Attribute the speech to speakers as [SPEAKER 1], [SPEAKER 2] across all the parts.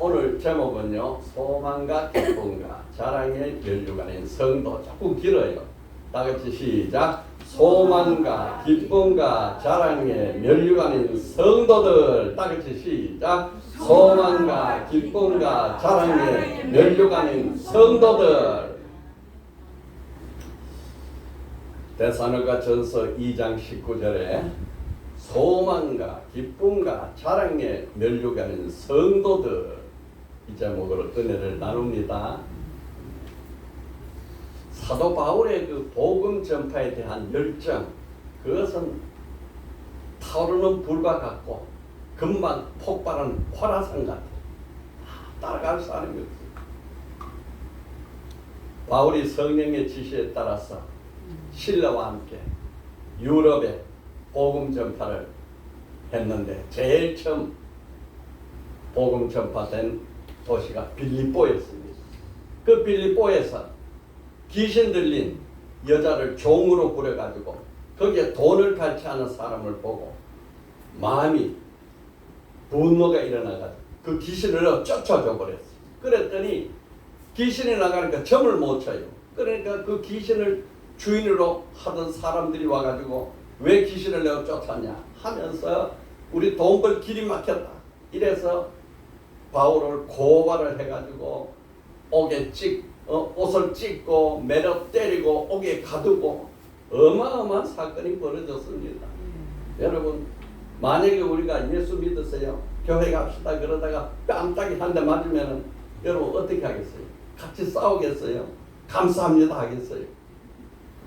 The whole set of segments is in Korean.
[SPEAKER 1] 오늘 제목은요, 소망과 기쁨과 자랑의 면류관인 성도. 조금 길어요. 다 같이 시작. 소망과 기쁨과 자랑의 면류관인 성도들. 다 같이 시작. 소망과 기쁨과 자랑의 면류관인 성도들. 데살로니가전서 2장 19절에 소망과 기쁨과 자랑에 면류가는 성도들, 이 제목으로 은혜를 나눕니다. 사도 바울의 그 복음 전파에 대한 열정, 그것은 타오르는 불과 같고 금방 폭발하는 활화산 같아요. 따라갈 수 없는 거지. 바울이 성령의 지시에 따라서 실라와 함께 유럽에 복음 전파를 했는데 제일 처음 복음 전파된 도시가 빌립보였습니다. 그 빌립보에서 귀신 들린 여자를 종으로 부려가지고 거기에 돈을 갈취하는 사람을 보고 마음이 분노가 일어나가지고 그 귀신을 쫓아줘 버렸어요. 그랬더니 귀신이 나가니까 점을 못 쳐요. 그러니까 그 귀신을 주인으로 하던 사람들이 와가지고 왜 귀신을 내어 쫓았냐 하면서 우리 돈 벌 길이 막혔다. 이래서 바울을 고발을 해가지고 옷을 찢고 매력 때리고 옥에 가두고 어마어마한 사건이 벌어졌습니다. 여러분, 만약에 우리가 예수 믿었어요, 교회 갑시다 그러다가 뺨따기 한 대 맞으면 여러분 어떻게 하겠어요? 같이 싸우겠어요? 감사합니다 하겠어요?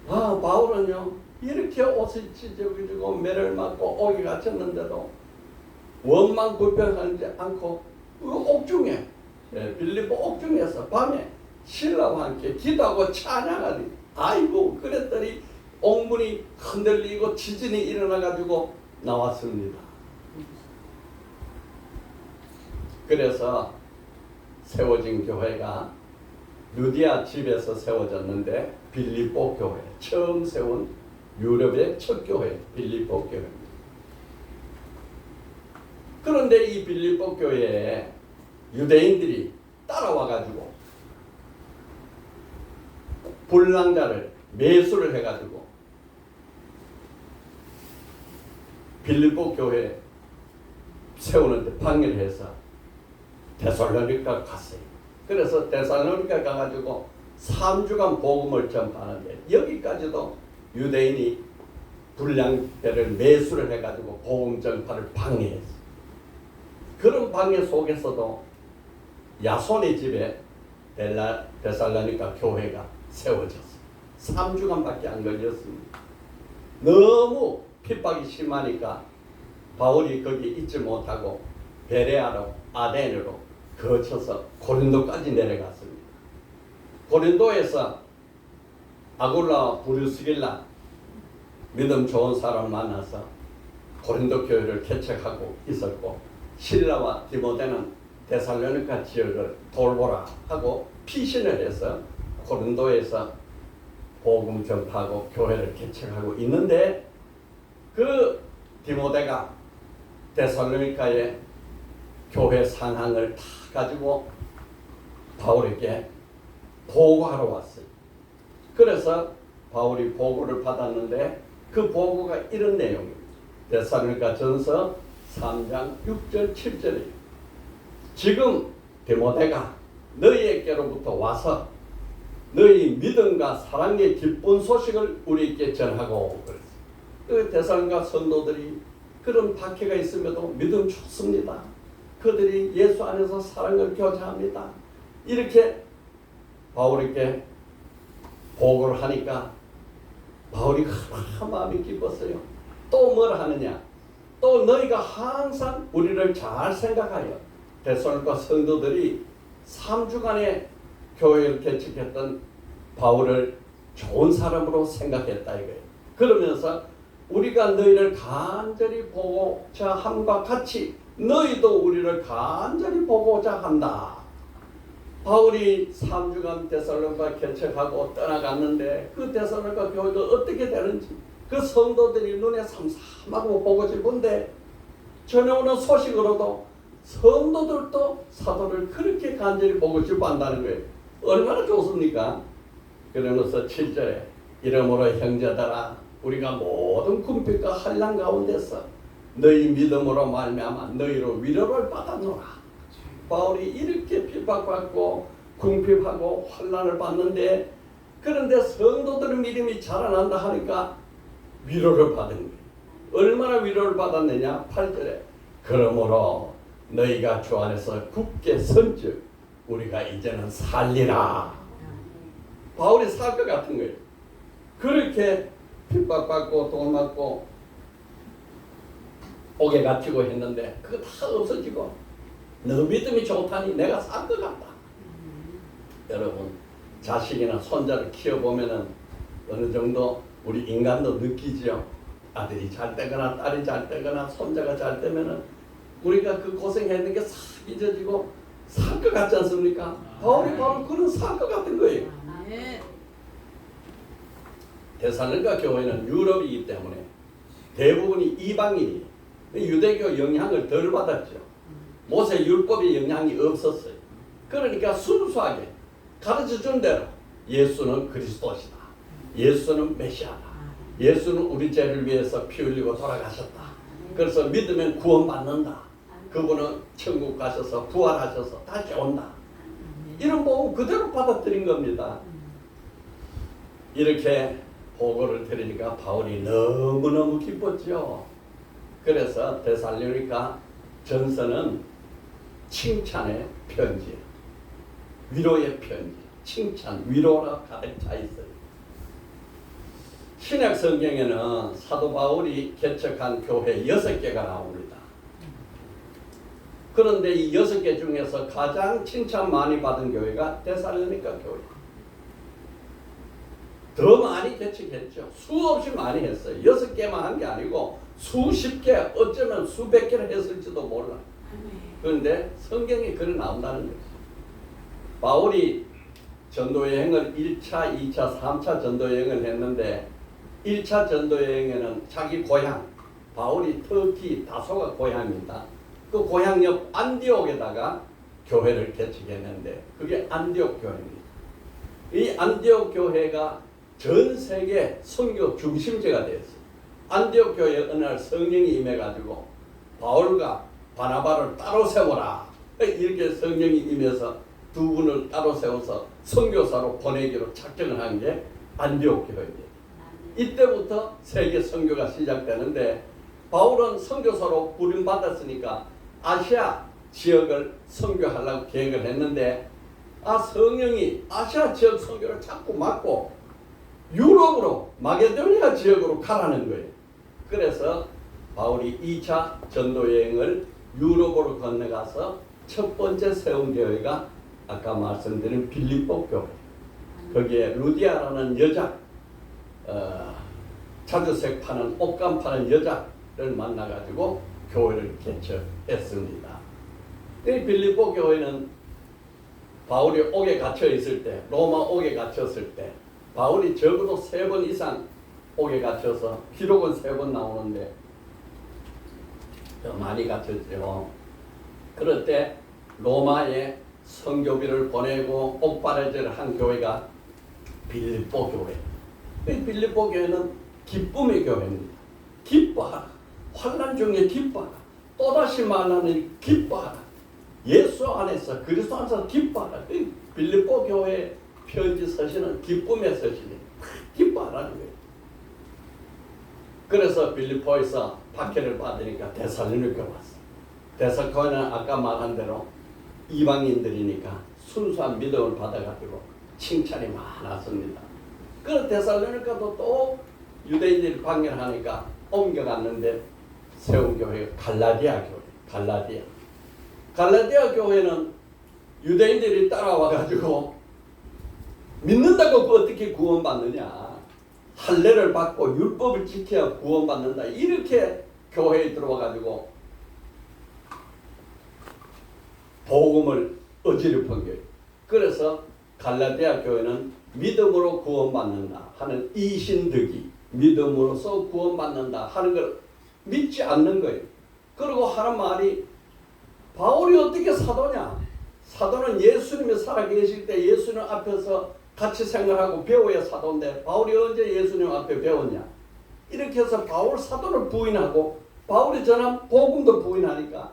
[SPEAKER 1] 바울은요, 이렇게 옷을 찢어지고 매를 맞고 옥에 갇혔는데도 원망 불평하지 않고 그 옥중에, 빌립보 옥중에서 밤에 신라와 함께 기도하고 찬양하니, 아이고, 그랬더니 옥문이 흔들리고 지진이 일어나가지고 나왔습니다. 그래서 세워진 교회가 루디아 집에서 세워졌는데 빌립보 교회, 처음 세운 유럽의 첫 교회, 빌립보 교회입니다. 그런데 이 빌립보 교회에 유대인들이 따라와가지고 불량자를 매수를 해가지고 빌립보 교회 세우는데 방해를 해서 데살로니가 갔어요. 그래서 데살로니가 가가지고 3주간 복음을 전파하는데 여기까지도 유대인이 불량배를 매수를 해가지고 복음 전파를 방해했어요. 그런 방해 속에서도 야손의 집에 데살로니가 교회가 세워졌어요. 3주간밖에 안 걸렸습니다. 너무 핍박이 심하니까 바울이 거기 있지 못하고 베레아로 아덴으로 거쳐서 고린도까지 내려갔습니다. 고린도에서 아굴라와 브루스길라 믿음 좋은 사람 만나서 고린도 교회를 개척하고 있었고, 실라와 디모데는 데살로니가 지역을 돌보라 하고 피신을 해서 고린도에서 복음 전파하고 교회를 개척하고 있는데, 그 디모데가 데살로니가의 교회 상황을 다 가지고 바울에게 보고하러 왔어요. 그래서 바울이 보고를 받았는데 그 보고가 이런 내용입니다. 데살로니가전서 3장 6절 7절이에요. 지금 디모데가 너희에게로부터 와서 너희 믿음과 사랑의 기쁜 소식을 우리에게 전하고 그랬어요. 그 데살로니가 성도들이 그런 박해가 있음에도 믿음 좋습니다. 그들이 예수 안에서 사랑을 교제합니다. 이렇게 바울에게 보고를 하니까 바울이 마음이 기뻤어요. 또 뭘 하느냐? 또 너희가 항상 우리를 잘 생각하여 데살로니가 성도들이 3주간의 교회를 개척했던 바울을 좋은 사람으로 생각했다 이거예요. 그러면서 우리가 너희를 간절히 보고자 함과 같이 너희도 우리를 간절히 보고자 한다. 바울이 3주간 데살로니가 개척하고 떠나갔는데 그 데살로니가 교회가 어떻게 되는지, 그 성도들이 눈에 삼삼하고 보고 싶은데 전해오는 소식으로도 성도들도 사도를 그렇게 간절히 보고 싶어 한다는 거예요. 얼마나 좋습니까? 그러면서 7절에 이러므로 형제들아 우리가 모든 궁핍과 환난 가운데서 너희 믿음으로 말미암아 너희로 위로를 받았노라. 바울이 이렇게 핍박받고 궁핍하고 환난을 받는데, 그런데 성도들의 믿음이 자라난다 하니까 위로를 받은 거예요. 얼마나 위로를 받았느냐? 8절에 그러므로 너희가 주 안에서 굳게 선즉 우리가 이제는 살리라. 바울이 살 것 같은 거예요. 그렇게 핍박받고 돈 맞고 옥에 갇히고 했는데 그거 다 없어지고 너 믿음이 좋다니 내가 살 것 같다. 여러분 자식이나 손자를 키워보면은 어느 정도 우리 인간도 느끼지요. 아들이 잘 되거나 딸이 잘 되거나 손자가 잘 되면은 우리가 그 고생했는 게 싹 잊어지고 살 것 같지 않습니까? 바울이 바로 그런 살 것 같은 거예요. 데살로니가 교회는 유럽이기 때문에 대부분이 이방인이 유대교 영향을 덜 받았죠. 모세 율법의 영향이 없었어요. 그러니까 순수하게 가르쳐준 대로 예수는 그리스도시다. 예수는 메시아다. 예수는 우리 죄를 위해서 피 흘리고 돌아가셨다. 그래서 믿으면 구원받는다. 그분은 천국 가셔서 부활하셔서 다시 온다. 이런 복음 그대로 받아들인 겁니다. 이렇게 보고를 들으니까 바울이 너무너무 기뻤죠. 그래서 데살로니가 전서는 칭찬의 편지, 위로의 편지, 칭찬, 위로라 가득 차 있어요. 신약 성경에는 사도 바울이 개척한 교회 6개가 나옵니다. 그런데 이 6개 중에서 가장 칭찬 많이 받은 교회가 데살로니가 교회. 더 많이 개척했죠. 수없이 많이 했어요. 6개만 한 게 아니고 수십 개, 어쩌면 수백 개를 했을지도 몰라. 그런데 성경에 글이 나온다는 거죠. 바울이 전도여행을 1차, 2차, 3차 전도여행을 했는데 1차 전도여행에는 자기 고향, 바울이 터키 다소가 고향입니다. 그 고향 옆 안디옥에다가 교회를 개척했는데 그게 안디옥 교회입니다. 이 안디옥 교회가 전 세계 선교 중심지가 되었어요. 안디옥 교회에 어느 날 성령이 임해가지고 바울과 바나바를 따로 세워라. 이렇게 성령이 임해서 두 분을 따로 세워서 선교사로 보내기로 작정을 한 게 안디옥 교회입니다. 이때부터 세계 선교가 시작되는데 바울은 선교사로 부름받았으니까 아시아 지역을 선교하려고 계획을 했는데 성령이 아시아 지역 선교를 자꾸 막고 유럽으로 마게도니아 지역으로 가라는 거예요. 그래서 바울이 2차 전도여행을 유럽으로 건너가서 첫 번째 세운 교회가 아까 말씀드린 빌립보 교회. 거기에 루디아라는 여자, 자주색 파는 옷감 파는 여자를 만나가지고 교회를 개척했습니다. 이 빌립보 교회는 바울이 옥에 갇혀 있을 때, 로마 옥에 갇혔을 때 바울이 적어도 3번 이상 옥에 갇혀서 기록은 3번 나오는데 많이 갇혔죠. 그럴 때 로마에 선교비를 보내고 옥바레제를 한 교회가 빌립보 교회. 이 빌립보 교회는 기쁨의 교회입니다. 기뻐하라. 환난 중에 기뻐하라. 또다시 말하는 기뻐하라. 예수 안에서 그리스도 안에서 기뻐하라. 이 빌립보 교회 편지 서신은 기쁨의 서신이에요. 기뻐하라는 거예요. 그래서 빌립보에서 박해를 받으니까 데살로니가 왔어. 데살로니가는 아까 말한 대로 이방인들이니까 순수한 믿음을 받아가지고 칭찬이 많았습니다. 그래서 데살로니가도 또 유대인들이 방해를 하니까 옮겨갔는데 세운 교회가 갈라디아 교회. 갈라디아 교회는 유대인들이 따라와가지고 믿는다고 어떻게 구원받느냐. 할례를 받고 율법을 지켜야 구원받는다. 이렇게 교회에 들어와가지고 복음을 어지럽힌 거예요. 그래서 갈라디아 교회는 믿음으로 구원받는다 하는 이신득이 믿음으로서 구원받는다 하는 걸 믿지 않는 거예요. 그리고 하는 말이 바울이 어떻게 사도냐? 사도는 예수님이 살아계실 때 예수님 앞에서 같이 생활하고 배워야 사도인데 바울이 언제 예수님 앞에 배웠냐? 이렇게 해서 바울 사도를 부인하고 바울이 전한 복음도 부인하니까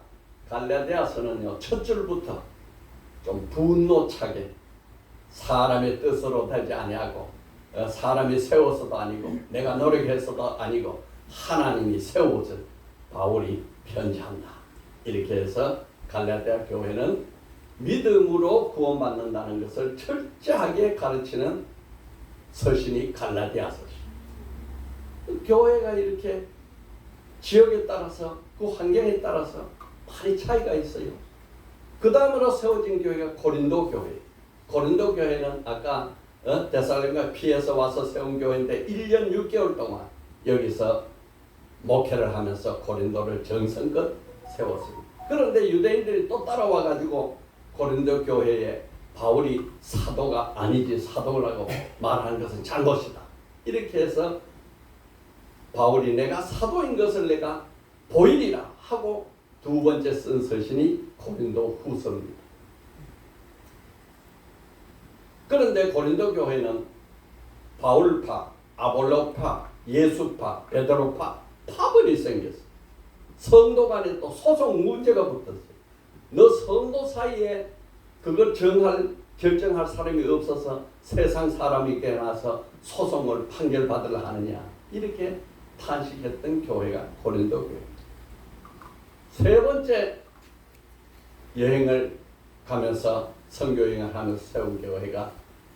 [SPEAKER 1] 갈라디아서는요 첫 줄부터 좀 분노차게 사람의 뜻으로 되지 아니하고 사람이 세워서도 아니고 내가 노력해서도 아니고 하나님이 세워준 바울이 편지한다. 이렇게 해서 갈라디아 교회는 믿음으로 구원받는다는 것을 철저하게 가르치는 서신이 갈라디아 서신. 교회가 이렇게 지역에 따라서 그 환경에 따라서 많이 차이가 있어요. 그 다음으로 세워진 교회가 고린도 교회. 고린도 교회는 아까 데살로니가 피해서 와서 세운 교회인데 1년 6개월 동안 여기서 목회를 하면서 고린도를 정성껏 세웠습니다. 그런데 유대인들이 또 따라와 가지고 고린도 교회에 바울이 사도가 아니지 사도라고 말하는 것은 잘못이다. 이렇게 해서 바울이 내가 사도인 것을 내가 보이리라 하고 두 번째 쓴 서신이 고린도 후서입니다. 그런데 고린도 교회는 바울파, 아볼로파, 예수파, 베드로파 파벌이 생겼어요. 성도 간에 또 소송 문제가 붙었어요. 너 성도 사이에 그걸 결정할 사람이 없어서 세상 사람이 깨어나서 소송을 판결받으려 하느냐. 이렇게 탄식했던 교회가 고린도 교회. 세 번째 여행을 가면서 선교여행을 하면서 세운 교회가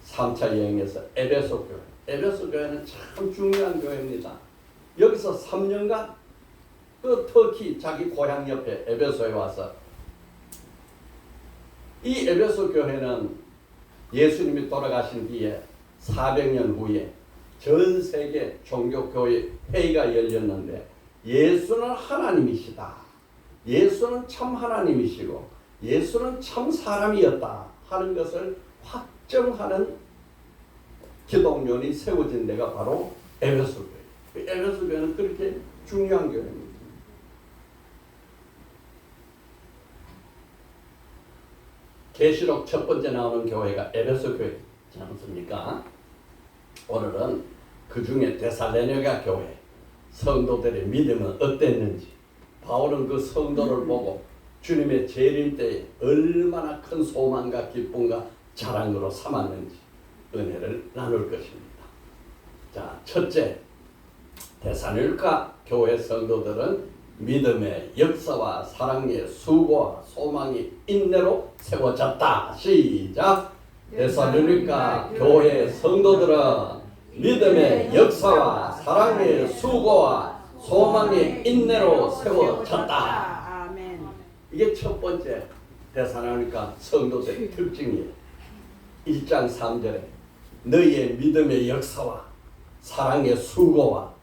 [SPEAKER 1] 3차 여행에서 에베소 교회. 에베소 교회는 참 중요한 교회입니다. 여기서 3년간 그 터키 자기 고향 옆에 에베소에 와서 이 에베소 교회는 예수님이 돌아가신 뒤에 400년 후에 전 세계 종교교회 회의가 열렸는데 예수는 하나님이시다. 예수는 참 하나님이시고 예수는 참 사람이었다 하는 것을 확정하는 기독론이 세워진 데가 바로 에베소 교회. 에베소 교회는 그렇게 중요한 교회입니다. 계시록 첫 번째 나오는 교회가 에베소 교회지 않습니까? 오늘은 그 중에 데살로니가 교회 성도들의 믿음은 어땠는지 바울은 그 성도를 보고 주님의 재림 때에 얼마나 큰 소망과 기쁨과 자랑으로 삼았는지 은혜를 나눌 것입니다. 자, 첫째, 데살로니가 교회 성도들은 믿음의 역사와 사랑의 수고와 소망이 인내로 세워졌다. 시작. 데살로니가 교회 성도들은 믿음의 역사와 사랑의 수고와 소망이 인내로 세워졌다. 이게 첫 번째 데살로니가 성도들의 특징이에요. 1장 3절에 너희의 믿음의 역사와 사랑의 수고와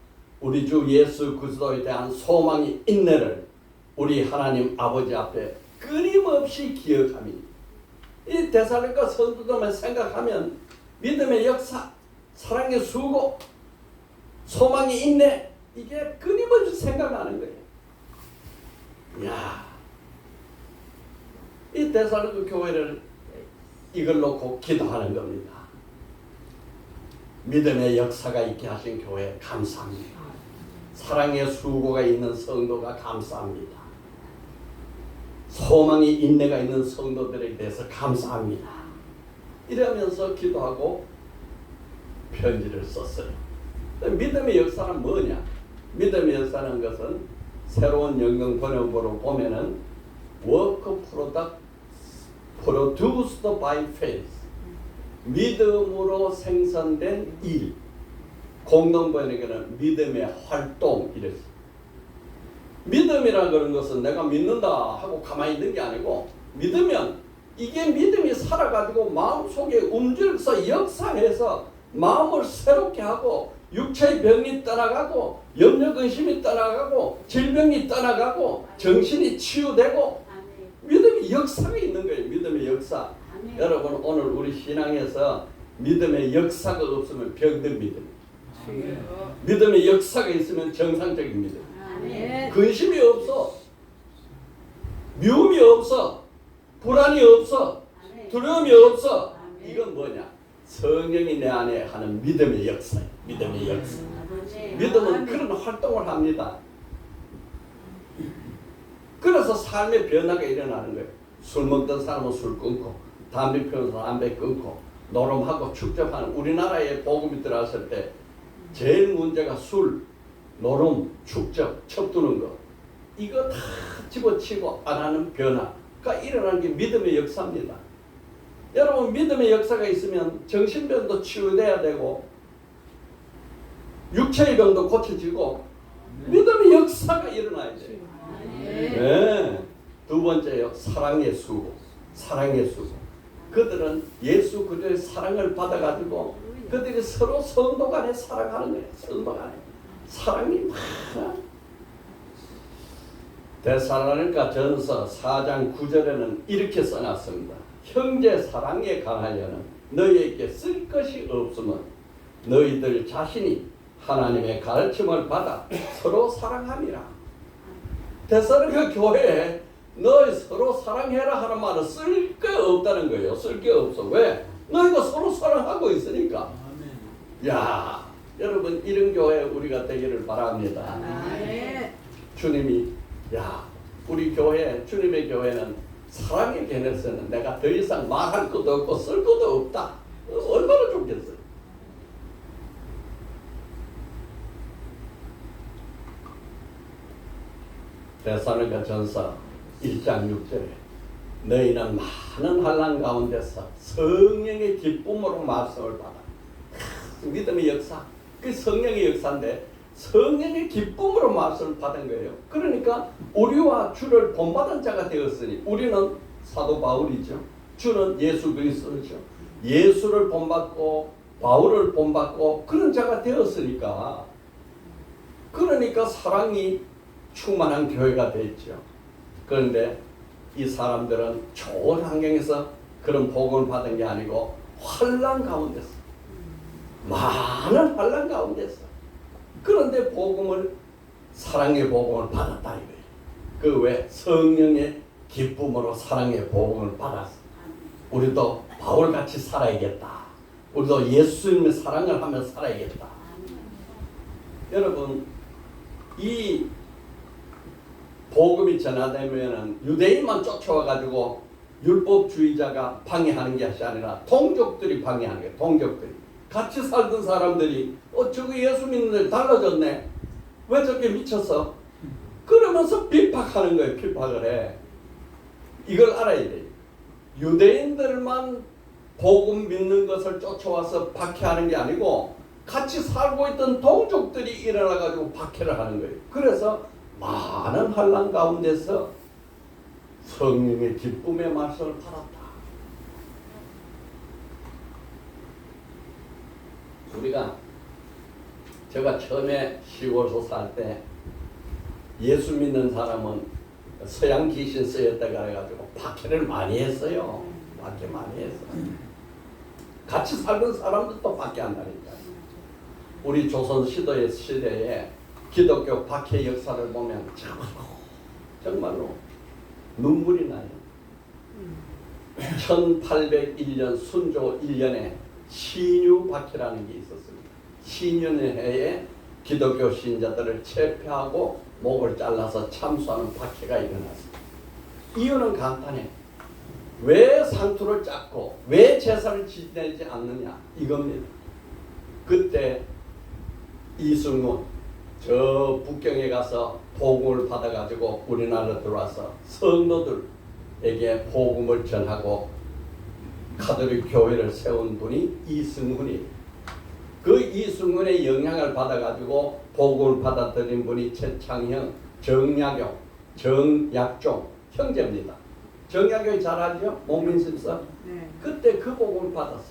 [SPEAKER 1] 우리 주 예수 그리스도에 대한 소망이 인내를 우리 하나님 아버지 앞에 끊임없이 기억함이. 이 데살로니가 성도들만 생각하면 믿음의 역사, 사랑의 수고, 소망이 인내 이게 끊임없이 생각나는 거예요. 이야, 이 데살로니가 교회를 이걸 놓고 기도하는 겁니다. 믿음의 역사가 있게 하신 교회 감사합니다. 사랑의 수고가 있는 성도가 감사합니다. 소망이 인내가 있는 성도들에 대해서 감사합니다. 이러면서 기도하고 편지를 썼어요. 믿음의 역사는 뭐냐? 믿음의 역사는 것은 새로운 영경 번역으로 보면은 work produced by faith. 믿음으로 생성된 일. 공동번역에는 믿음의 활동 이랬어요. 믿음이라 그런 것은 내가 믿는다 하고 가만히 있는 게 아니고 믿으면 이게 믿음이 살아가지고 마음속에 움직여서 역사해서 마음을 새롭게 하고 육체의 병이 떠나가고 염려 근심이 떠나가고 질병이 떠나가고 정신이 치유되고 믿음의 역사가 있는 거예요. 믿음의 역사. 여러분 오늘 우리 신앙에서 믿음의 역사가 없으면 병든 믿음. 믿음의 역사가 있으면 정상적인 믿음. 근심이 없어. 미움이 없어. 불안이 없어. 두려움이 없어. 이건 뭐냐? 성령이 내 안에 하는 믿음의 역사. 믿음의 역사. 믿음은 그런 활동을 합니다. 그래서 삶의 변화가 일어나는 거예요. 술 먹던 사람은 술 끊고, 담배 피우는 사람은 담배 끊고, 노름하고 축적하는, 우리나라에 복음이 들어왔을 때 제일 문제가 술, 노름, 축적, 척두는 거, 이거 다 집어치고 안 하는 변화가 일어나는 게 믿음의 역사입니다. 여러분, 믿음의 역사가 있으면 정신병도 치유돼야 되고 육체의 병도 고쳐지고 믿음의 역사가 일어나야 돼요. 네. 두 번째요, 사랑의 수고. 사랑의 수고. 그들은 예수 그리스도의 사랑을 받아가지고 그들이 서로 성도 간에 사랑하는 거예요. 성도 간에 사랑이 많아. 데살로니가 전서 4장 9절에는 이렇게 써놨습니다. 형제 사랑에 강하려는 너희에게 쓸 것이 없으면 너희들 자신이 하나님의 가르침을 받아 서로 사랑함이라. 데살로니가 교회에 너희 서로 사랑해라 하는 말은 쓸 게 없다는 거예요. 쓸 게 없어. 왜? 너희가 서로 사랑하고 있으니까. 야, 여러분, 이런 교회 우리가 되기를 바랍니다. 주님이, 야, 우리 교회, 주님의 교회는 사랑의 개념에서는 내가 더 이상 말할 것도 없고 쓸 것도 없다. 얼마나 좋겠어요. 데살로니가 전서 1장 6절에 너희는 많은 환난 가운데서 성령의 기쁨으로 말씀을 받아. 믿음의 역사, 그 성령의 역사인데 성령의 기쁨으로 말씀을 받은 거예요. 그러니까 우리와 주를 본받은 자가 되었으니 우리는 사도 바울이죠. 주는 예수 그리스도죠. 예수를 본받고 바울을 본받고 그런 자가 되었으니까, 그러니까 사랑이 충만한 교회가 됐죠. 그런데 이 사람들은 좋은 환경에서 그런 복음을 받은 게 아니고 환난 가운데서, 많은 환난 가운데서, 그런데 복음을, 사랑의 복음을 받았다 이거예요. 그 외 성령의 기쁨으로 사랑의 복음을 받았어. 우리도 바울같이 살아야겠다. 우리도 예수님의 사랑을 하며 살아야겠다. 여러분, 이 복음이 전하되면은 유대인만 쫓아와가지고 율법주의자가 방해하는 것이 아니라 동족들이 방해하는 거예요. 동족들이. 같이 살던 사람들이 저거 예수 믿는데 달라졌네. 왜 저렇게 미쳤어? 그러면서 비판하는 거예요. 비판을 해. 이걸 알아야 돼요. 유대인들만 복음 믿는 것을 쫓아와서 박해하는 게 아니고 같이 살고 있던 동족들이 일어나가지고 박해를 하는 거예요. 그래서 많은 환난 가운데서 성령의 기쁨의 말씀을 받았다. 제가 처음에 시골에서 살 때 예수 믿는 사람은 서양 귀신 쓰였다 그래가지고 박해를 많이 했어요. 박해 많이 했어요. 같이 살던 사람들도 박해한다니까. 우리 조선 시대에 기독교 박해 역사를 보면 정말로 눈물이 나요. 1801년 순조 1년에 신유 박해라는 게 있었습니다. 신유의 해에 기독교 신자들을 체포하고 목을 잘라서 참수하는 박해가 일어났습니다. 이유는 간단해. 왜 상투를 짰고 왜 제사를 지내지 않느냐 이겁니다. 그때 이승문 저 북경에 가서 복음을 받아가지고 우리나라로 들어와서 성도들에게 복음을 전하고 가톨릭 교회를 세운 분이 이승훈이, 그 이승훈의 영향을 받아가지고 복음을 받아들인 분이 최창형, 정약용, 정약종 형제입니다. 정약용이 잘 알죠? 목민심서. 네. 그때 그 복음을 받았어.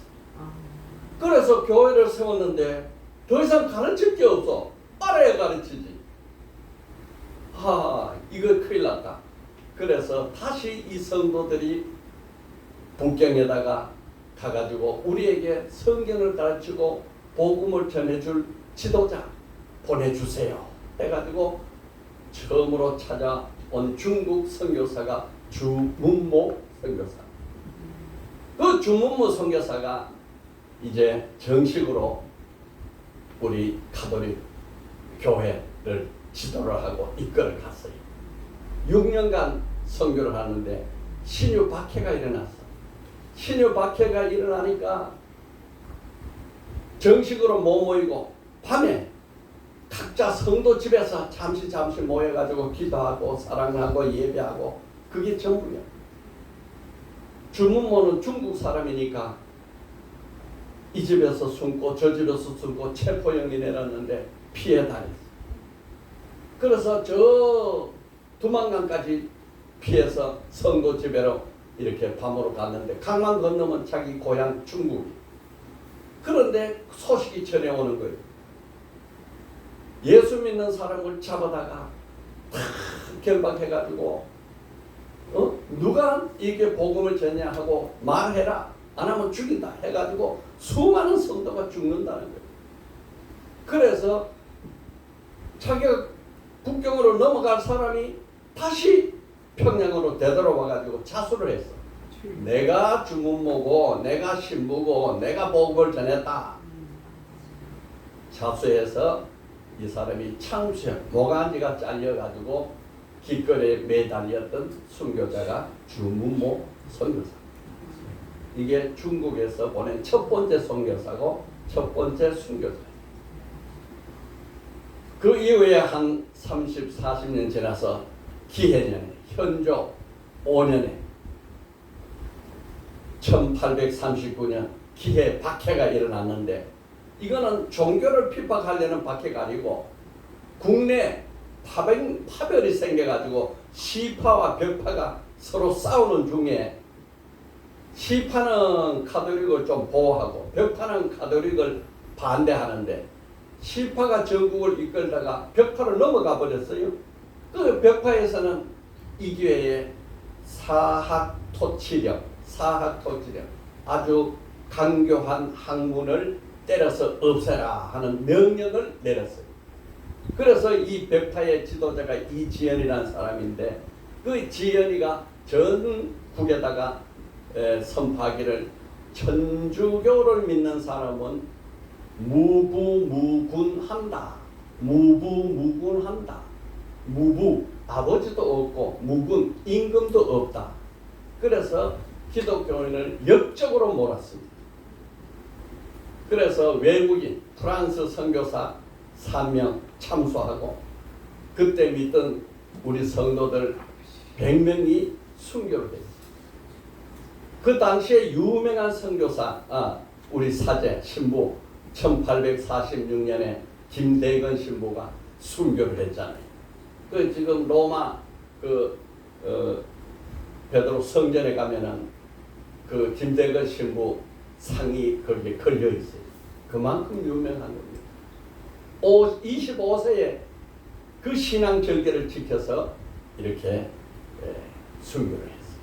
[SPEAKER 1] 그래서 교회를 세웠는데 더 이상 가르칠 게 없어. 알아야 가르치지. 이거 큰일 났다. 그래서 다시 이 성도들이 북경에다가 가가지고 우리에게 성경을 가르치고 복음을 전해줄 지도자 보내주세요 해가지고 처음으로 찾아온 중국 선교사가 주문모 선교사. 그 주문모 선교사가 이제 정식으로 우리 가톨릭 교회를 지도를 하고 이끌어 갔어요. 6년간 선교를 하는데 신유 박해가 일어났어. 신유 박해가 일어나니까 정식으로 못 모이고 밤에 각자 성도 집에서 잠시 모여가지고 기도하고 사랑하고 예배하고 그게 전부야. 주문모는 중국 사람이니까 이 집에서 숨고 저 집에서 숨고 체포영이 내렸는데 피해 다녔어. 그래서 저 두만강까지 피해서 성도 집에로 이렇게 밤으로 갔는데 강만 건너면 자기 고향 중국이. 그런데 소식이 전해오는 거예요. 예수 믿는 사람을 잡아다가 다 결박해가지고 누가 이게 복음을 전냐 하고 말해라 안 하면 죽인다 해가지고 수많은 성도가 죽는다는 거예요. 그래서 자기가 국경으로 넘어갈 사람이 다시 평양으로 되돌아와가지고 자수를 했어. 내가 주문모고 내가 신부고 내가 복음을 전했다. 자수해서 이 사람이 창수형 모가지가 잘려가지고 길거리에 매달렸던 순교자가 주문모 선교사. 이게 중국에서 보낸 첫 번째 선교사고 첫 번째 순교자. 그 이후에 한 30, 40년 지나서 기해년에 현조 5년에 1839년 기해 박해가 일어났는데 이거는 종교를 핍박하려는 박해가 아니고 국내 파별이 생겨가지고 시파와 벽파가 서로 싸우는 중에 시파는 가톨릭을 좀 보호하고 벽파는 가톨릭을 반대하는데 시파가 전국을 이끌다가 벽파를 넘어가 버렸어요. 그 벽파에서는 이 기회에 사학토치령 아주 강교한 학문을 때려서 없애라 하는 명령을 내렸어요. 그래서 이 벽파의 지도자가 이지연이라는 사람인데 그 지연이가 전국에다가 선포하기를 천주교를 믿는 사람은 무부무군한다. 무부무군한다. 무부 아버지도 없고 무군 임금도 없다. 그래서 기독교인을 역적으로 몰았습니다. 그래서 외국인 프랑스 선교사 3명 참수하고 그때 믿던 우리 성도들 100명이 순교를 했어요. 그 당시에 유명한 선교사 우리 사제 신부 1846년에 김대건 신부가 순교를 했잖아요. 그 지금 로마 베드로 성전에 가면은 그 김대건 신부 상이 거기에 걸려 있어요. 그만큼 유명한 겁니다. 25세에 그 신앙 절개를 지켜서 이렇게 순교를 했어요.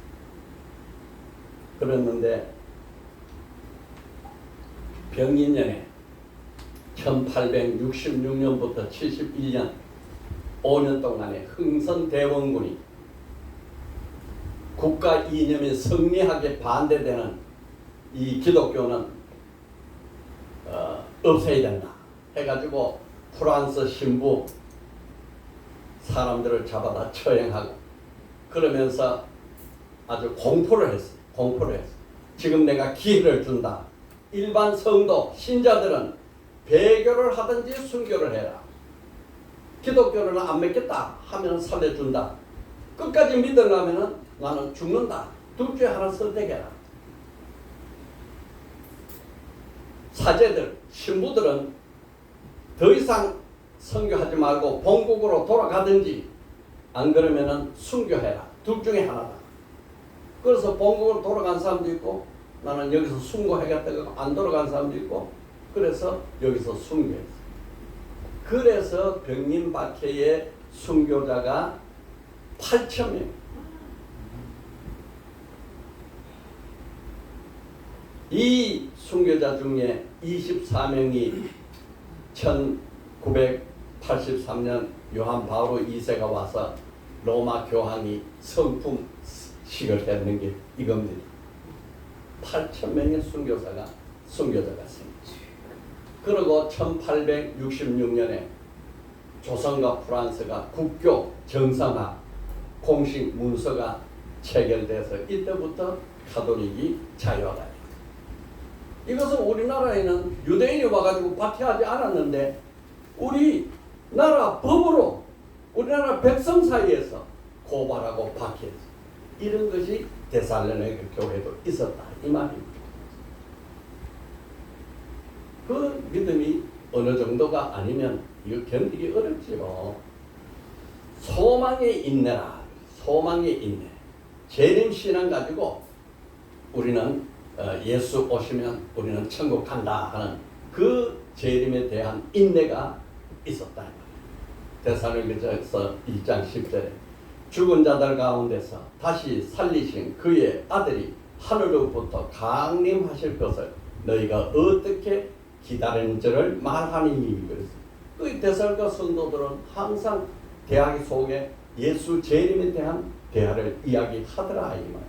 [SPEAKER 1] 그랬는데 병인년에 1866년부터 71년 5년 동안에 흥선대원군이 국가 이념에 성리하게 반대되는 이 기독교는 없애야 된다 해가지고 프랑스 신부 사람들을 잡아다 처형하고 그러면서 아주 공포를 했어요. 지금 내가 기회를 준다. 일반 성도 신자들은 배교를 하든지 순교를 해라. 기독교를 안 믿겠다 하면 살려준다. 끝까지 믿으려면 나는 죽는다. 둘 중에 하나 선택해라. 사제들, 신부들은 더 이상 선교하지 말고 본국으로 돌아가든지 안 그러면은 순교해라. 둘 중에 하나다. 그래서 본국으로 돌아간 사람도 있고 나는 여기서 순교하겠다고 안 돌아간 사람도 있고 그래서 여기서 순교했어. 그래서 병림박해의 순교자가 8,000명. 이 순교자 중에 24명이 1983년 요한 바오로 2세가 와서 로마 교황이 성품 식을 했는 게 이겁니다. 8,000명의 선교자가 생겼죠. 그리고 1866년에 조선과 프랑스가 국교 정상화 공식 문서가 체결돼서 이때부터 가톨릭이 자유화다. 이것은 우리나라에는 유대인이 와가지고 박해하지 않았는데 우리나라 법으로 우리나라 백성 사이에서 고발하고 박해했어. 이런 것이 데살로니가 교회도 있었다 이 말입니다. 그 믿음이 어느 정도가 아니면 이거 견디기 어렵지요. 소망의 인내라. 소망의 인내. 재림신앙 가지고 우리는 예수 오시면 우리는 천국 간다 하는 그 재림에 대한 인내가 있었다. 데살로니가서 1장 10절에 죽은 자들 가운데서 다시 살리신 그의 아들이 하늘로부터 강림하실 것을 너희가 어떻게 기다리는지를 말하니. 그래서 그 데살로니가 성도들은 항상 대학 속에 예수 재림에 대한 대화를 이야기하더라 이 말.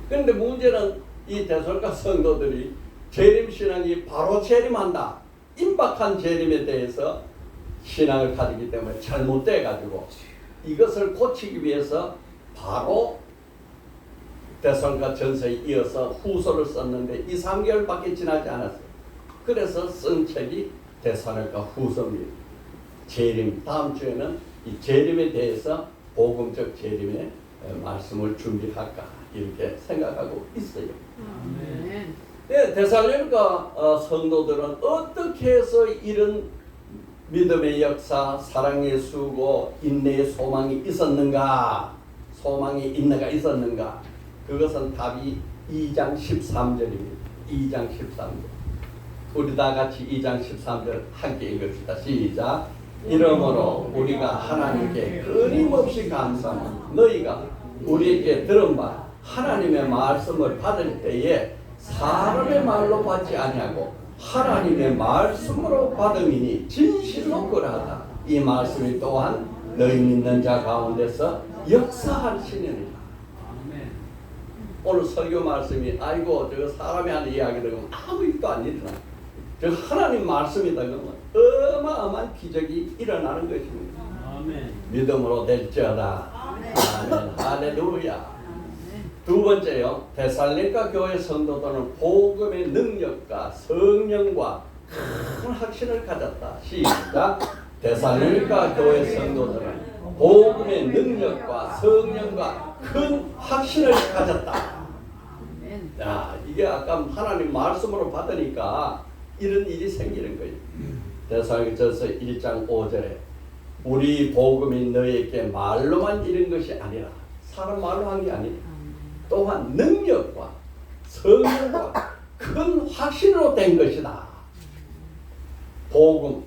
[SPEAKER 1] 그런데 문제는 이 데살로니가 성도들이 재림 신앙이 바로 재림한다, 임박한 재림에 대해서 신앙을 가지기 때문에 잘못돼 가지고 이것을 고치기 위해서 바로 데살로니가 전서에 이어서 후서를 썼는데 2~3개월밖에 지나지 않았어요. 그래서 쓴 책이 데살로니가 후서입니다. 재림, 다음 주에는 이 재림에 대해서 복음적 재림의 말씀을 준비할까 이렇게 생각하고 있어요. 네, 데살로니가 성도들은 어떻게 해서 이런 믿음의 역사, 사랑의 수고, 인내의 소망이 있었는가? 소망의 인내가 있었는가? 그것은 답이 2장 13절입니다. 2장 13절. 우리 다 같이 2장 13절 함께 읽읍시다. 시작. 이러므로 우리가 하나님께 끊임없이 감사하는 너희가 우리에게 들은 바 하나님의 말씀을 받을 때에 사람의 말로 받지 아니하고 하나님의 말씀으로 받음이니 진실로 그러하다. 이 말씀이 또한 너희 믿는 자 가운데서 역사하시느니라. 오늘 설교 말씀이 아이고 저거 사람이 하는 이야기를 아무 일도 안 일어나. 저 하나님 말씀이다 그러면 어마어마한 기적이 일어나는 것입니다. 아멘. 믿음으로 될지어다. 아멘. 할렐루야. 두 번째요. 데살로니가 교회 성도들은 복음의 능력과 성령과 큰 확신을 가졌다. 시작. 데살로니가 교회 성도들은 복음의 능력과 성령과 큰 확신을 가졌다. 자, 이게 아까 하나님 말씀으로 받으니까 이런 일이 생기는 거예요. 데살로니가전서 1장 5절에 우리 복음이 너희에게 말로만 이른 것이 아니라 사람 말로 한 게 아니라 또한 능력과 성령과 큰 확신으로 된 것이다. 복음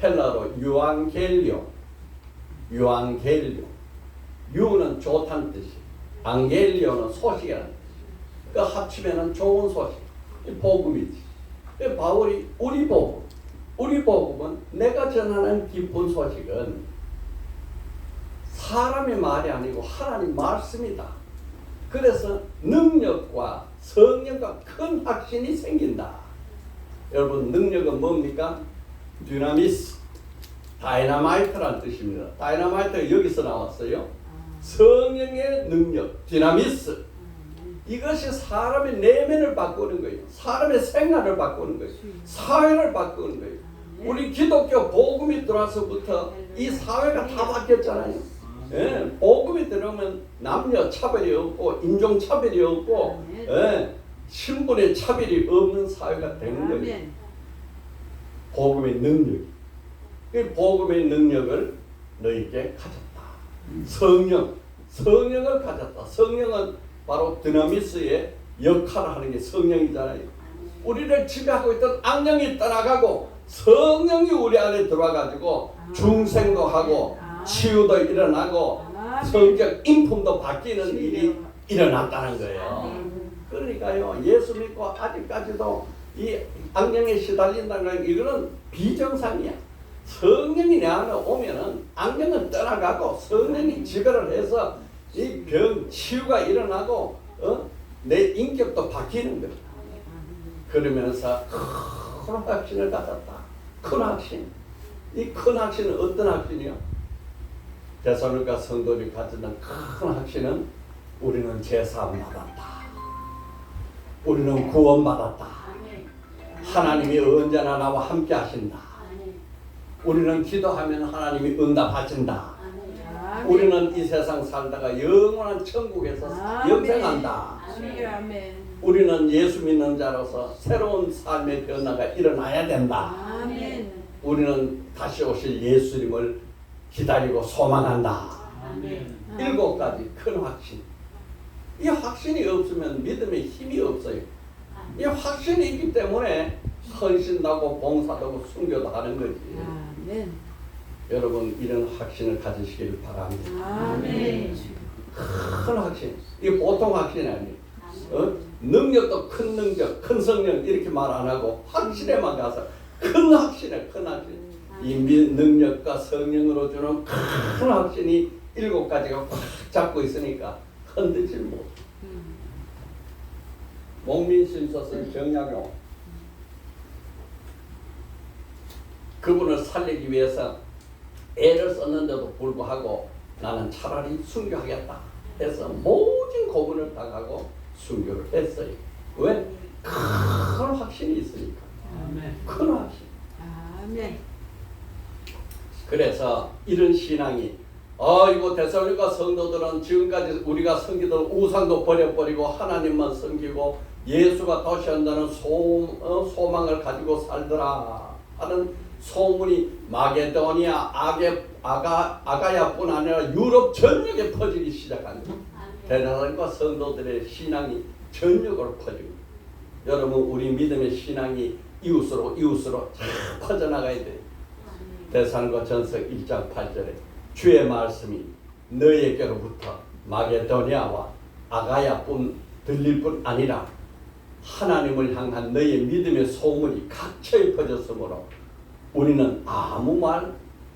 [SPEAKER 1] 헬라로 유앙겔리오. 유는 좋다는 뜻이, 앙겔리오는 소식이라는 뜻이. 그 합치면은 좋은 소식. 복음이지. 바울이 우리 복음은 내가 전하는 기쁜 소식은 사람의 말이 아니고 하나님 말씀이다. 그래서 능력과 성령과 큰 확신이 생긴다. 여러분 능력은 뭡니까? 디나미스, 다이너마이트라는 뜻입니다. 다이너마이트가 여기서 나왔어요. 성령의 능력, 디나미스. 이것이 사람의 내면을 바꾸는 거예요. 사람의 생활을 바꾸는 거예요. 사회를 바꾸는 거예요. 우리 기독교 복음이 들어와서부터 이 사회가 다 바뀌었잖아요. 예, 복음이 들어오면 남녀 차별이 없고 인종 차별이 없고 예, 신분의 차별이 없는 사회가 되는 거예요. 복음의 능력. 이 복음의 능력을 너희에게 가졌다. 성령을 가졌다. 성령은 바로 드나미스의 역할을 하는 게 성령이잖아요. 우리를 지배하고 있던 악령이 떠나가고 성령이 우리 안에 들어와가지고 중생도 하고 치유도 일어나고 성격 인품도 바뀌는 일이 일어났다는 거예요. 그러니까요, 예수 믿고 아직까지도 이 악령에 시달린다는 건 이거는 비정상이야. 성령이 내 안에 오면은 악령은 떠나가고 성령이 지배를 해서 이 병 치유가 일어나고 내 인격도 바뀌는 거야. 그러면서 큰 확신을 가졌다. 큰 확신. 이 큰 확신은 어떤 확신이요? 데살로니가 성도들이 가졌던 큰 확신은 우리는 제사함 받았다. 우리는 구원받았다. 하나님이 언제나 나와 함께 하신다. 우리는 기도하면 하나님이 응답하신다. 우리는 이 세상 살다가 영원한 천국에서 영생한다. 우리는 예수 믿는 자로서 새로운 삶의 변화가 일어나야 된다. 우리는 다시 오실 예수님을 기다리고 소망한다. 7가지 큰 확신. 이 확신이 없으면 믿음에 힘이 없어요. 이 확신이 있기 때문에 헌신도 하고 봉사도 하고 순교도 하는 거지. 여러분 이런 확신을 가지시길 바랍니다. 큰 확신. 이게 보통 확신이 아니에요. 능력도 큰 능력, 큰 성령 이렇게 말 안 하고 확신에만 가서 큰 확신에 큰 확신. 이 능력과 성령으로 주는 큰 확신이 7가지가 꽉 잡고 있으니까 흔들지 못. 목민심서 쓴 정약용. 그분을 살리기 위해서 애를 썼는데도 불구하고 나는 차라리 순교하겠다 해서 모든 고문을 당하고 순교를 했어요. 왜? 큰 확신이 있으니까. 큰 확신. 그래서 이런 신앙이 이거 데살로니가 성도들은 지금까지 우리가 섬기던 우상도 버려버리고 하나님만 섬기고 예수가 다시 한다는 소망을 가지고 살더라 하는 소문이 마게도니아, 아가야뿐 아니라 유럽 전역에 퍼지기 시작합니다. 데살로니가 성도들의 신앙이 전역으로 퍼지고, 여러분 우리 믿음의 신앙이 이웃으로 퍼져나가야 돼요. 데살로니가 전서 1장 8절에 주의 말씀이 너희에게로부터 마게도니아와 아가야뿐 들릴 뿐 아니라 하나님을 향한 너희의 믿음의 소문이 각처에 퍼졌으므로 우리는 아무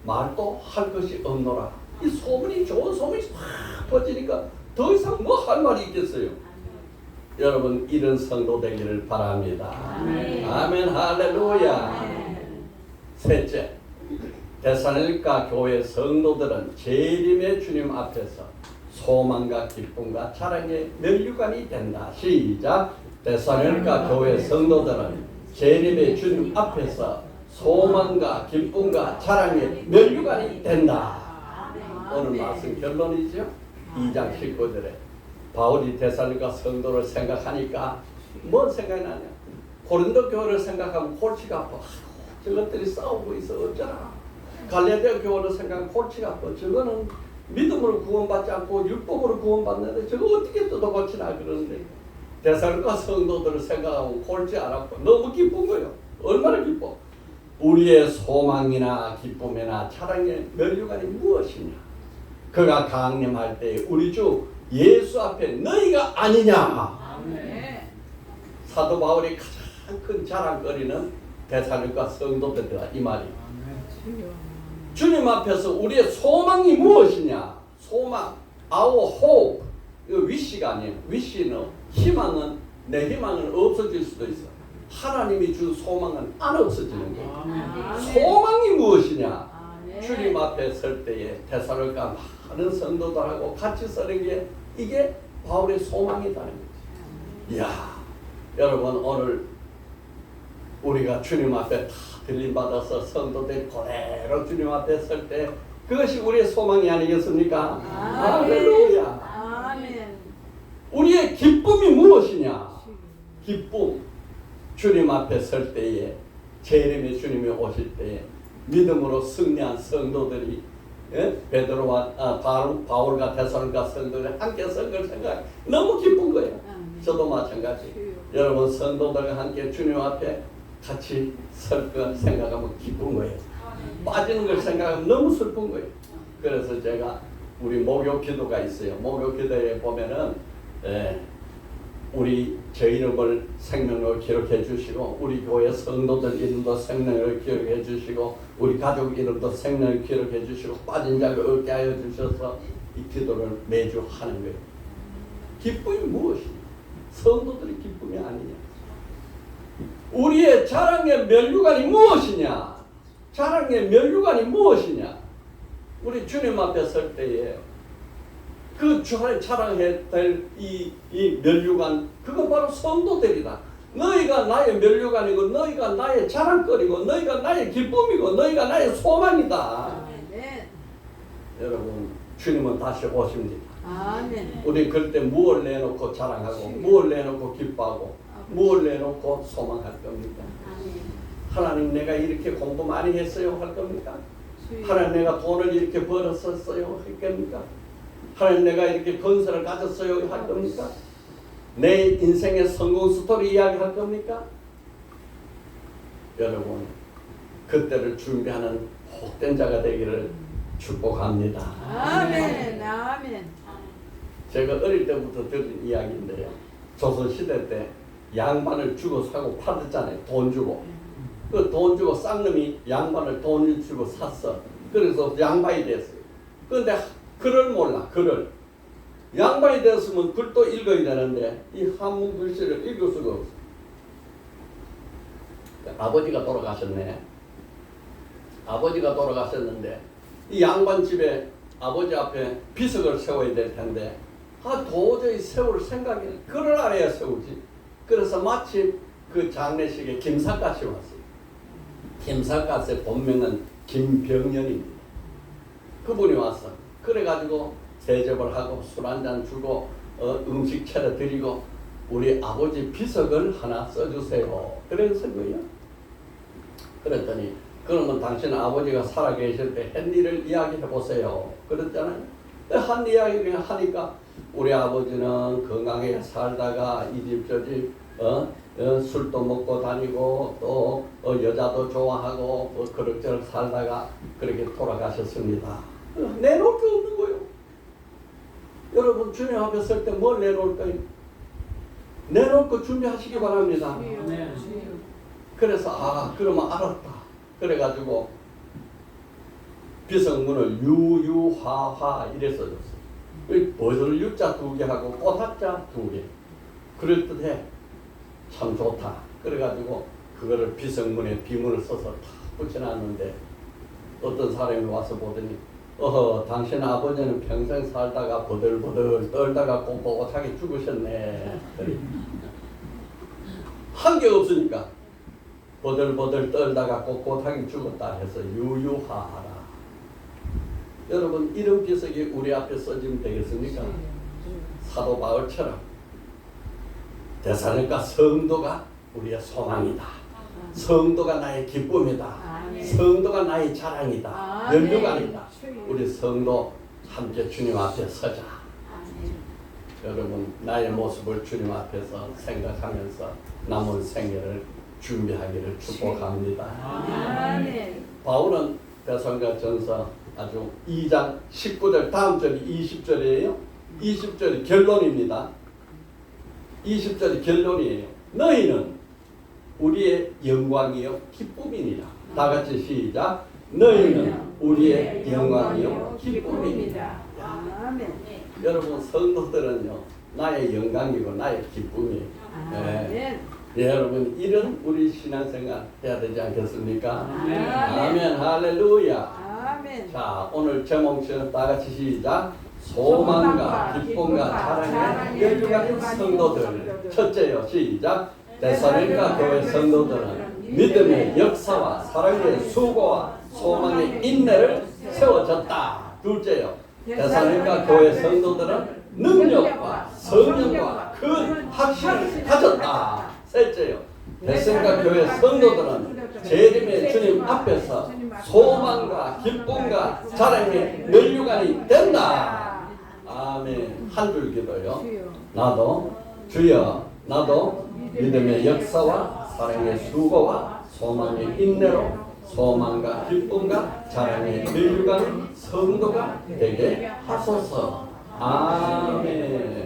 [SPEAKER 1] 말도 할 것이 없노라. 이 소문이 좋은 소문이 확 퍼지니까 더 이상 뭐 할 말이 있겠어요. 여러분 이런 성도 되기를 바랍니다. 아멘 할렐루야. 셋째, 데살로니가 교회 성도들은 재림의 주님 앞에서 소망과 기쁨과 자랑의 면류관이 된다. 시작. 데살로니가 교회 성도들은 재림의 주님 앞에서 소망과 기쁨과 자랑의 면류관이 된다. 오늘 말씀 결론이죠. 2장 19절에 바울이 데살로니가 성도를 생각하니까 뭔 생각이 나냐? 고린도 교회를 생각하면 골치가 아파. 저것들이 싸우고 있어 어쩌나. 갈라디아 교회를 생각하면 골치가 아파. 저거는 믿음으로 구원받지 않고 율법으로 구원받는데 저거 어떻게 뜯어 고치나 그러는데 데살로니가 성도들을 생각하면 골치 안 아파. 너무 기쁜 거예요. 얼마나 기뻐. 우리의 소망이나 기쁨이나 자랑의 면류관이 무엇이냐? 그가 강림할 때 우리 주 예수 앞에 너희가 아니냐? 사도 바울이 가장 큰 자랑거리는 데살로니가 성도들이다 이 말이에요. 주님 앞에서 우리의 소망이 무엇이냐? 소망, our hope. 이거 wish가 아니에요. wish는 희망은 내 희망은 없어질 수도 있어. 하나님이 준 소망은 안 없어지는 거예요. 소망이 무엇이냐? 주님 앞에 설 때에 데살로니가 많은 성도들하고 같이 서는 게 이게 바울의 소망이라는 거지. 이야, 여러분 오늘 우리가 주님 앞에 다 들림받아서 성도들 그대로 주님 앞에 설 때 그것이 우리의 소망이 아니겠습니까? 할렐루야. 우리의 기쁨이 무엇이냐? 기쁨. 주님 앞에 설 때에 재림의 주님이 오실 때에 믿음으로 승리한 성도들이 베드로와 바울과 데살로니가 성도들이 함께 선 걸 생각 너무 기쁜 거예요. 저도 마찬가지. 여러분 성도들과 함께 주님 앞에 같이 설 걸 생각하면 기쁜 거예요. 빠지는 걸 생각하면 너무 슬픈 거예요. 그래서 제가 우리 목요 기도가 있어요. 목요 기도에 보면은 우리 제 이름을 생명으로 기록해 주시고 우리 교회 성도들 이름도 생명으로 기록해 주시고 우리 가족 이름도 생명으로 기록해 주시고 빠진 자를 얻게 하여 주셔서 이 기도를 매주 하는 거예요. 기쁨이 무엇이냐? 성도들의 기쁨이 아니냐? 우리의 자랑의 면류관이 무엇이냐? 자랑의 면류관이 무엇이냐? 우리 주님 앞에 설 때에 그 자랑해야 될 이 면류관, 그건 바로 성도들이다. 너희가 나의 면류관이고, 너희가 나의 자랑거리고, 너희가 나의 기쁨이고, 너희가 나의 소망이다.
[SPEAKER 2] 아멘.
[SPEAKER 1] 여러분, 주님은 다시 오십니다.
[SPEAKER 2] 아멘.
[SPEAKER 1] 우리 그때 무엇을 내놓고 자랑하고, 무엇을 내놓고 기뻐하고, 무엇을 내놓고 소망할 겁니까?
[SPEAKER 2] 아멘.
[SPEAKER 1] 하나님, 내가 이렇게 공부 많이 했어요 할 겁니까? 하나님, 내가 돈을 이렇게 벌었었어요 할 겁니까? 하나님, 내가 이렇게 건설을 가졌어요 할 겁니까? 내 인생의 성공 스토리 이야기 할 겁니까? 여러분, 그때를 준비하는 복된 자가 되기를 축복합니다.
[SPEAKER 2] 아멘. 아멘.
[SPEAKER 1] 제가 어릴 때부터 들은 이야기인데요. 조선시대 때 양반을 주고 사고 팔았잖아요. 돈 주고. 그 돈 주고 쌍놈이 양반을 돈을 주고 샀어. 그래서 양반이 됐어요. 그런데 글을 몰라. 글을. 양반이 됐으면 글도 읽어야 되는데 이 한문 글씨를 읽을 수가 없어. 아버지가 돌아가셨네. 아버지가 돌아가셨는데 이 양반 집에 아버지 앞에 비석을 세워야 될 텐데 도저히 세울 생각이 글을 알아야 세우지. 그래서 마침 그 장례식에 김삿갓이 왔어요. 김삿갓의 본명은 김병년입니다. 그분이 왔어. 그래가지고 대접을 하고 술 한잔 주고 음식 차려 드리고 우리 아버지 비석을 하나 써주세요. 그래서 거예요. 그랬더니 그러면 당신 아버지가 살아계실 때 한 일을 이야기해 보세요. 그랬잖아요. 한 이야기를 하니까 우리 아버지는 건강하게 살다가 이 집 저 집 술도 먹고 다니고 또 여자도 좋아하고 그럭저럭 살다가 그렇게 돌아가셨습니다. 내놓을 게 없는 거예요. 여러분, 주님 앞에 설 때 뭘 내놓을까요? 내놓을 거 준비하시기 바랍니다. 그래서 그러면 알았다. 그래가지고 비석문을 유유화화 이래 써줬어요. 버들 유자 2개 하고 꽃학자 2개. 그럴듯해. 참 좋다. 그래가지고 그거를 비석문에 비문을 써서 다 붙여놨는데 어떤 사람이 와서 보더니 당신 아버지는 평생 살다가 버들버들 떨다가 꼿꼿하게 죽으셨네. 한 게 없으니까 버들버들 떨다가 꼿꼿하게 죽었다 해서 유유하하라. 여러분, 이런 비석이 우리 앞에 써지면 되겠습니까? 사도 바울처럼 데살로니가 성도가 우리의 소망이다. 성도가 나의 기쁨이다. 성도가 나의 자랑이다. 면류관이다. 우리 성도 함께 주님 앞에 서자. 여러분, 나의 모습을 주님 앞에서 생각하면서 남은 생애를 준비하기를 축복합니다. 바울은 데살로니가전서 아주 2장 19절 다음 절이 20절이에요. 20절이 결론입니다. 20절이 결론이에요. 너희는 우리의 영광이요 기쁨이니라. 다 같이 시작. 너희는 우리의 영광이요 기쁨이니라.
[SPEAKER 2] 아멘.
[SPEAKER 1] 여러분, 성도들은요 나의 영광이고 나의 기쁨이에요. 네. 여러분, 이런 우리 신앙생활 해야 되지 않겠습니까? 아멘. 할렐루야.
[SPEAKER 2] 아멘.
[SPEAKER 1] 자, 오늘 제목은 다 같이 시작. 소망과 기쁨과 자랑의 면류관인 성도들. 첫째요, 시작. 데살로니가 교회 성도들은 믿음의 역사와 사랑의 수고와 소망의 인내를 세워졌다. 둘째요, 데살로니가 교회 성도들은 능력과 성령과 큰 확신을 가졌다. 셋째요, 데살로니가 교회 성도들은 재림의 주님 앞에서 소망과 기쁨과 자랑의 면류관이 된다. 아멘. 한 줄 기도요. 나도 주여, 나도 믿음의 역사와 사랑의 수고와 소망의 인내로 소망과 기쁨과 자랑의 면류관 성도가 되게 하소서. 아멘.